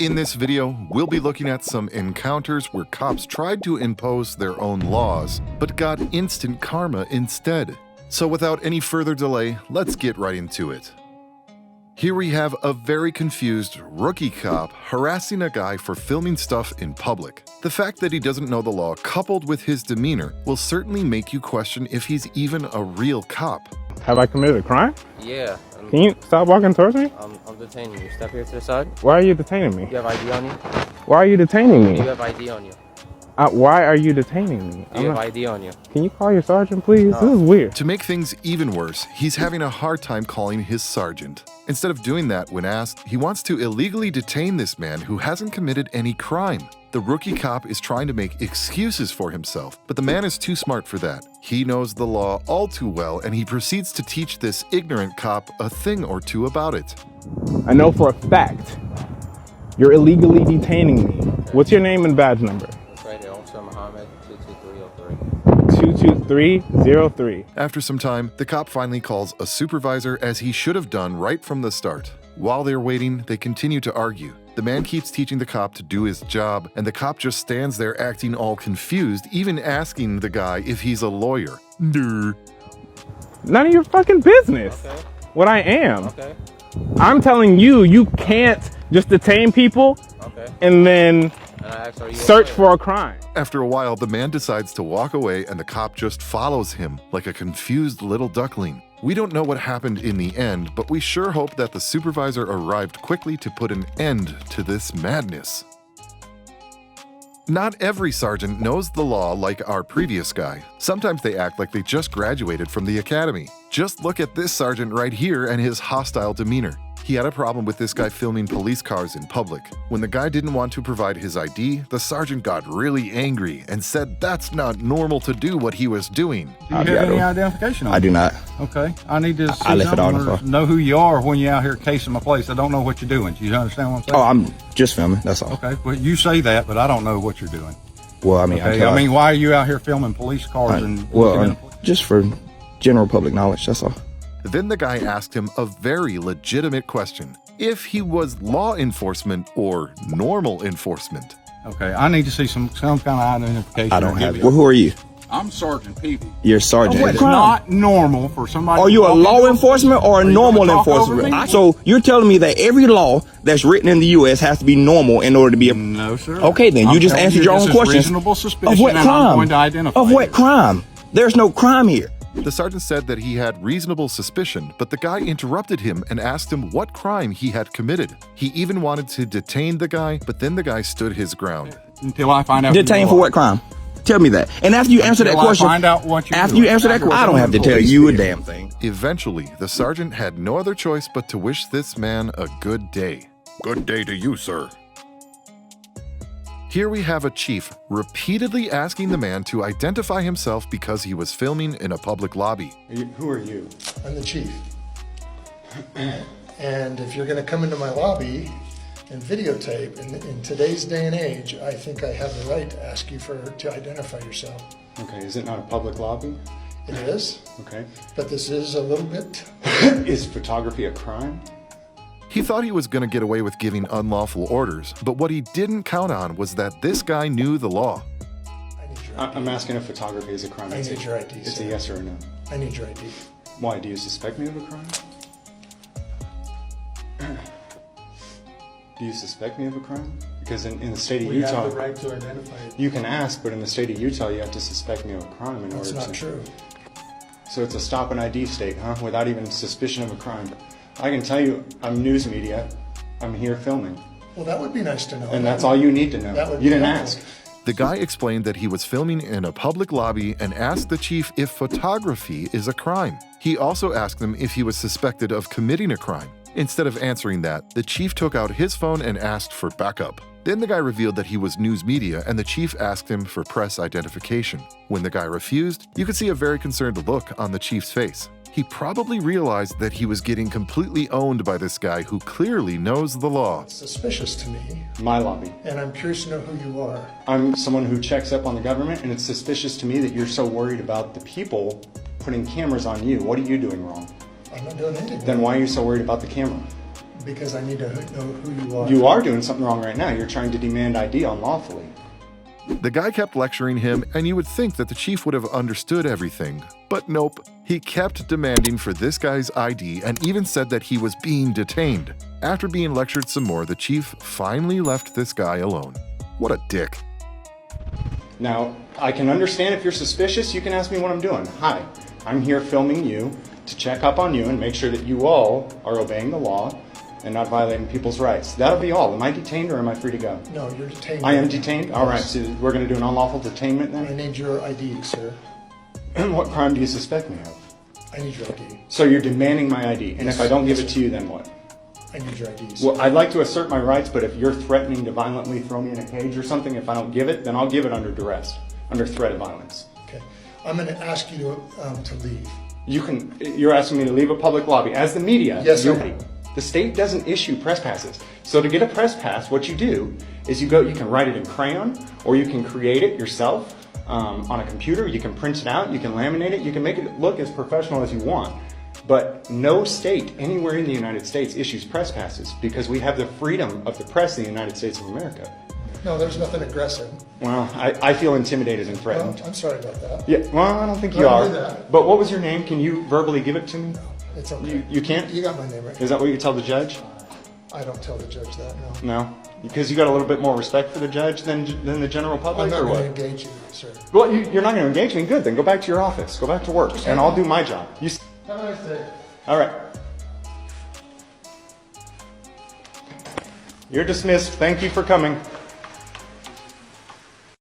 In this video, we'll be looking at some encounters where cops tried to impose their own laws, but got instant karma instead. So without any further delay, let's get right into it. Here we have a very confused rookie cop harassing a guy for filming stuff in public. The fact that he doesn't know the law coupled with his demeanor will certainly make you question if he's even a real cop. Have I committed a crime? Yeah. Can you stop walking towards me? I'm detaining you. Step here to the side. Why are you detaining me? You have ID on you? Why are you detaining me? You have ID on you. Why are you detaining me? You have ID on you. Can you call your sergeant, please? No. This is weird. To make things even worse, he's having a hard time calling his sergeant. Instead of doing that when asked, he wants to illegally detain this man who hasn't committed any crime. The rookie cop is trying to make excuses for himself, but the man is too smart for that. He knows the law all too well, and he proceeds to teach this ignorant cop a thing or two about it. I know for a fact you're illegally detaining me. What's your name and badge number? It's right here. Officer Muhammad, 22303. 22303. After some time, the cop finally calls a supervisor, as he should have done right from the start. While they're waiting, they continue to argue. The man keeps teaching the cop to do his job, and the cop just stands there acting all confused, even asking the guy if he's a lawyer. None Of your fucking business. Okay. What I am. Okay. I'm telling you, you can't just detain people and then And I asked, are you search okay? for a crime. After a while, the man decides to walk away, and the cop just follows him like a confused little duckling. We don't know what happened in the end, but we sure hope that the supervisor arrived quickly to put an end to this madness. Not every sergeant knows the law like our previous guy. Sometimes they act like they just graduated from the academy. Just look at this sergeant right here and his hostile demeanor. He had a problem with this guy filming police cars in public. When the guy didn't want to provide his ID, the sergeant got really angry and said that's not normal to do what he was doing. Do you have any identification on you? I do not. Okay. I need to I left it on the car. know who you are when you're out here casing my place. I don't know what you're doing. Do you understand what I'm saying? Oh, I'm just filming. That's all. Okay. Well, you say that, but I don't know what you're doing. Well, I mean, Okay. I mean, why are you out here filming police cars and looking in a- just for general public knowledge. That's all. Then the guy asked him a very legitimate question: if he was law enforcement or normal enforcement. Okay. I need to see some kind of identification. I don't have it. Well, who are you? I'm Sergeant Peavy. You're sergeant. It's not normal for somebody. Are you a law enforcement or a Are you normal gonna talk over enforcement? me? So you're telling me that every law that's written in the U.S. has to be normal in order to be a... No, sir. Okay, then I'm you just telling answered you your this own is question. reasonable suspicion, Of what and I'm crime? going to identify Of what you. crime? There's no crime here. The sergeant said that he had reasonable suspicion, but the guy interrupted him and asked him what crime he had committed. He even wanted to detain the guy, but then the guy stood his ground. Until I find out. who Detain you for are. what crime? Tell me that. And after you answer that Until I question, find out what you're after doing. you answer that question, I don't have to tell you a damn thing. Eventually, the sergeant had no other choice but to wish this man a good day. Good day to you, sir. Here we have a chief repeatedly asking the man to identify himself because he was filming in a public lobby. Who are you? I'm the chief. And if you're going to come into my lobby and videotape, in today's day and age, I think I have the right to ask you to identify yourself. Okay, is it not a public lobby? It is, Okay. but this is a little bit. Is photography a crime? He thought he was going to get away with giving unlawful orders, but what he didn't count on was that this guy knew the law. I need your ID. I'm asking if photography is a crime. I need your ID, It's sir. a yes or a no. I need your ID. Why, do you suspect me of a crime? Do you suspect me of a crime? Because in the state of We Utah, have the right to identify it. you can ask, but in the state of Utah, you have to suspect me of a crime in That's order to... not true. So it's a stop and ID state, huh? Without even suspicion of a crime. I can tell you, I'm news media. I'm here filming. Well, that would be nice to know. And that's all you need to That know. would You be didn't helpful. ask. The guy explained that he was filming in a public lobby and asked the chief if photography is a crime. He also asked him if he was suspected of committing a crime. Instead of answering that, the chief took out his phone and asked for backup. Then the guy revealed that he was news media, and the chief asked him for press identification. When the guy refused, you could see a very concerned look on the chief's face. He probably realized that he was getting completely owned by this guy who clearly knows the law. It's suspicious to me, My lobby. and I'm curious to know who you are. I'm someone who checks up on the government, and it's suspicious to me that you're so worried about the people putting cameras on you. What are you doing wrong? I'm not doing anything. Then why are you so worried about the camera? Because I need to know who you are. You are doing something wrong right now. You're trying to demand ID unlawfully. The guy kept lecturing him, and you would think that the chief would have understood everything. But nope, he kept demanding for this guy's ID and even said that he was being detained. After being lectured some more, the chief finally left this guy alone. What a dick. Now, I can understand if you're suspicious, you can ask me what I'm doing. Hi, I'm here filming you to check up on you and make sure that you all are obeying the law and not violating people's rights. That'll be all. Am I detained or am I free to go? No, you're detained. I am detained? All right, Yes. so we're going to do an unlawful detainment I then? need your ID, sir. What crime do you suspect me of? I need your ID. So you're demanding my ID, and if Yes. I don't give Yes, it sir. to you, then what? I need your ID, sir. Well, I'd like to assert my rights, but if you're threatening to violently throw me in a cage or something, if I don't give it, then I'll give it under duress, under threat of violence. Okay. I'm going to ask you to leave. You're asking me to leave a public lobby. As the media, Yes, sir. The state doesn't issue press passes. So to get a press pass, what you do is you can write it in crayon, or you can create it yourself on a computer. You can print it out, you can laminate it, you can make it look as professional as you want. But no state anywhere in the United States issues press passes because we have the freedom of the press in the United States of America. No, there's nothing aggressive. Well, I feel intimidated and Well, threatened. I'm sorry about that. Yeah, well, I don't think you Don't are. do that. But what was your name? Can you verbally give it to me? It's okay. You can't? You got my name right. Is that what you tell the judge? I don't tell the judge that, no. No? Because you got a little bit more respect for the judge than the general I'm public, not or going to what? engage you, sir. Well, you're not going to engage me? Good, then go back to your office. Go back to work, and I'll do my job. Have a nice day. All right. You're dismissed. Thank you for coming.